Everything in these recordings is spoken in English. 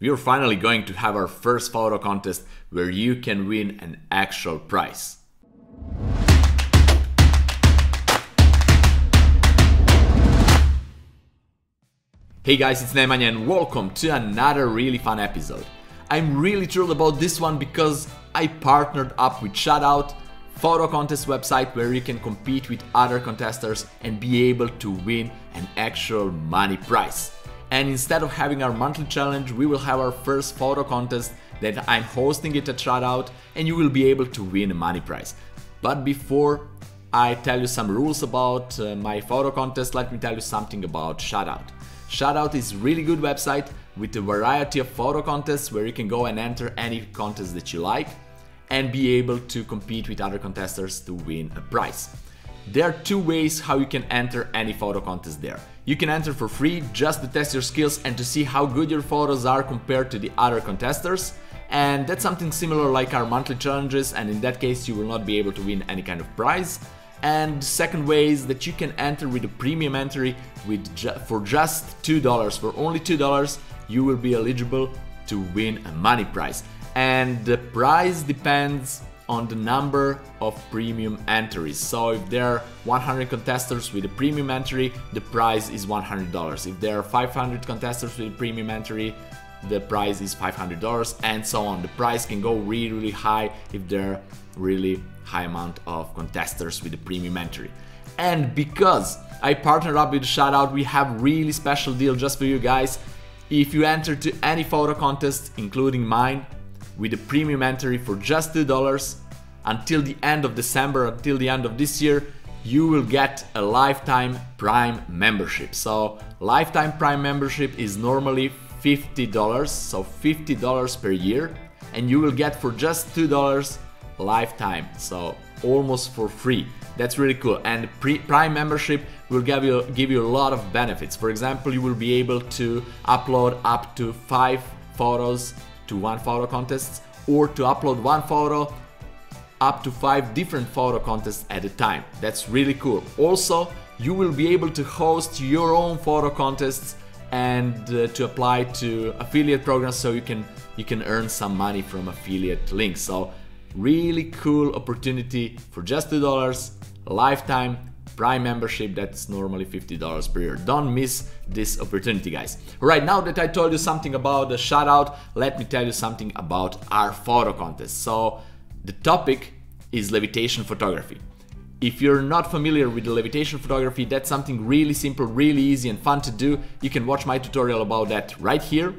we are finally going to have our first photo contest where you can win an actual prize. Hey guys, it's Nemanja and welcome to another really fun episode. I'm really thrilled about this one because I partnered up with Shuttout, photo contest website where you can compete with other contestants and be able to win an actual money prize. And instead of having our monthly challenge, we will have our first photo contest that I'm hosting it at Shuttout, and you will be able to win a money prize. But before I tell you some rules about my photo contest, let me tell you something about Shuttout. Shuttout is a really good website with a variety of photo contests where you can go and enter any contest that you like and be able to compete with other contestants to win a prize. There are two ways how you can enter any photo contest there. You can enter for free just to test your skills and to see how good your photos are compared to the other contestants. And that's something similar like our monthly challenges, and in that case you will not be able to win any kind of prize. And the second way is that you can enter with a premium entry for just $2. For only $2 you will be eligible to win a money prize. And the prize depends on the number of premium entries. So if there are 100 contestants with a premium entry, the prize is $100. If there are 500 contestants with a premium entry, the prize is $500, and so on. The prize can go really high if there are really high amount of contestants with a premium entry. And because I partnered up with Shuttout, we have really special deal just for you guys. If you enter to any photo contest, including mine, with a premium entry for just $2 until the end of December, until the end of this year, you will get a lifetime Prime membership. So lifetime Prime membership is normally $50, so $50 per year, and you will get for just $2 lifetime, so almost for free. That's really cool. And Prime membership will give you a lot of benefits. For example, you will be able to upload up to 5 photos to one photo contest, or to upload one photo up to 5 different photo contests at a time. That's really cool. Also, you will be able to host your own photo contests and to apply to affiliate programs, so you can earn some money from affiliate links. So really cool opportunity for just $2, lifetime Prime membership that's normally $50 per year. Don't miss this opportunity, guys. Alright, now that I told you something about the Shuttout, let me tell you something about our photo contest. So the topic is levitation photography. If you're not familiar with the levitation photography, that's something really simple, really easy and fun to do. You can watch my tutorial about that right here.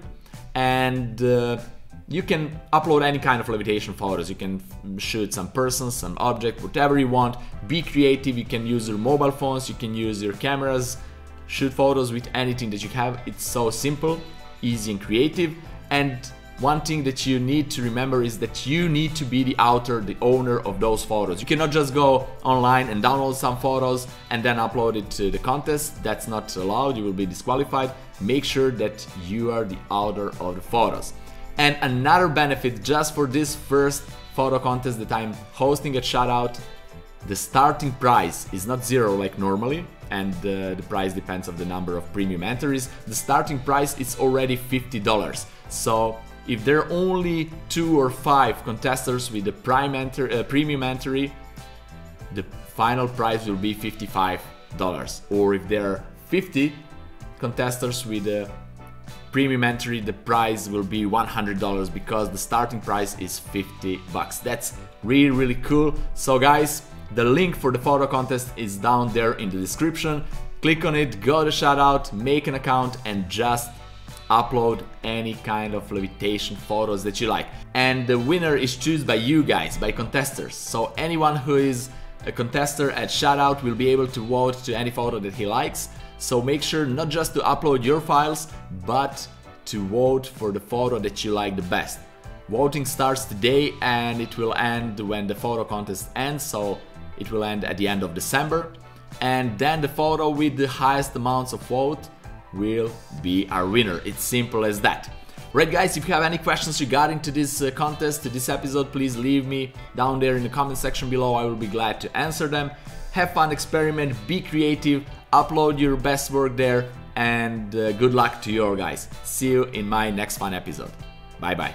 And you can upload any kind of levitation photos. You can shoot some persons, some object, whatever you want. Be creative. You can use your mobile phones, you can use your cameras, shoot photos with anything that you have. It's so simple, easy and creative. And one thing that you need to remember is that you need to be the author, the owner of those photos. You cannot just go online and download some photos and then upload it to the contest. That's not allowed, you will be disqualified. Make sure that you are the author of the photos. And another benefit just for this first photo contest that I'm hosting at Shuttout, the starting prize is not zero like normally, and the price depends on the number of premium entries. The starting price is already $50. So if there are only 2 or 5 contestants with the premium entry, the final prize will be $55. Or if there are 50 contestants with a premium entry, the prize will be $100 because the starting price is $50. That's really cool. So guys, the link for the photo contest is down there in the description. Click on it, go to Shuttout, make an account and just upload any kind of levitation photos that you like. And the winner is chosen by you guys, by contestants. So anyone who is a contester at Shuttout will be able to vote to any photo that he likes. So make sure not just to upload your files, but to vote for the photo that you like the best. Voting starts today and it will end when the photo contest ends, so it will end at the end of December. And then the photo with the highest amounts of vote will be our winner. It's simple as that. Right guys, if you have any questions regarding to this contest, to this episode, please leave me down there in the comment section below. I will be glad to answer them. Have fun, experiment, be creative, upload your best work there, and good luck to you all guys. See you in my next fun episode. Bye bye.